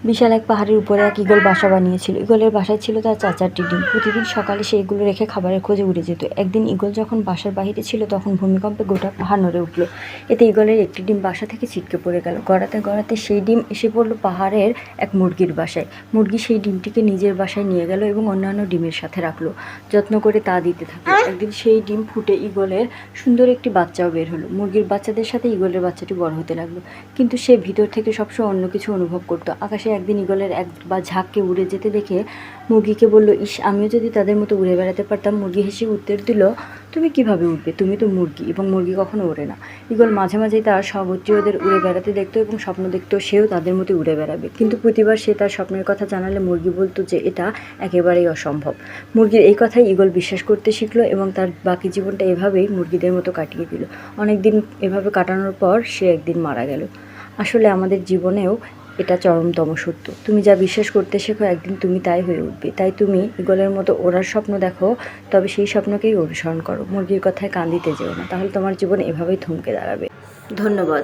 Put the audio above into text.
বিশাল এক পাহাড়ের উপরে এক ঈগল বাসা বানিয়েছিল। ঈগলের বাসায় ছিল তার চাচারটি ডিম। প্রতিদিন সকালে সে এগুলো রেখে খাবারের খোঁজে উড়ে যেত। একদিন ঈগল যখন বাসার বাহিরে ছিল তখন ভূমিকম্পে গোটা পাহাড় নড়ে উঠল। এতে ঈগলের একটি ডিম বাসা থেকে ছিটকে পড়ে গেল। গড়াতে গড়াতে সেই ডিম এসে পড়ল পাহাড়ের এক মুরগির বাসায়। মুরগি সেই ডিমটিকে নিজের বাসায় নিয়ে গেল এবং অন্যান্য ডিমের সাথে রাখলো। যত্ন করে তা দিতে থাকলো। একদিন সেই ডিম ফুটে ঈগলের সুন্দর একটি বাচ্চাও বের হলো। মুরগির বাচ্চাদের সাথে ঈগলের বাচ্চাটি বড় হতে লাগলো, কিন্তু সে ভিতর থেকে সবসময় অন্য কিছু অনুভব করতো। আকাশে একদিন ঈগলের এক বা ঝাঁককে উড়ে যেতে দেখে মুরগিকে বলল, ইস, আমিও যদি তাদের মতো উড়ে বেড়াতে পারতাম। মুরগি হেসে উত্তর দিল, তুমি কিভাবে উঠবে, তুমি তো মুরগি এবং মুরগি কখনো ওড়ে না। ঈগল মাঝে মাঝেই তার সহগোত্রীয়দের উড়ে বেড়াতে দেখতো এবং স্বপ্ন দেখতো সেও তাদের মতো উড়ে বেড়াবে, কিন্তু প্রতিবার সে তার স্বপ্নের কথা জানালে মুরগি বলতো যে এটা একেবারেই অসম্ভব। মুরগির এই কথাই ঈগল বিশ্বাস করতে শিখলো এবং তার বাকি জীবনটা এভাবেই মুরগিদের মতো কাটিয়ে দিল। অনেকদিন এভাবে কাটানোর পর সে একদিন মারা গেল। আসলে আমাদের জীবনেও এটা চরমতম সত্য। তুমি যা বিশ্বাস করতে শেখো একদিন তুমি তাই হয়ে উঠবে। তাই তুমি ঈগলের মতো ওড়ার স্বপ্ন দেখো, তবে সেই স্বপ্নকেই অনুসরণ করো। মুরগির কথায় কান দিতে যেও না, তাহলে তোমার জীবন এভাবেই থমকে দাঁড়াবে। ধন্যবাদ।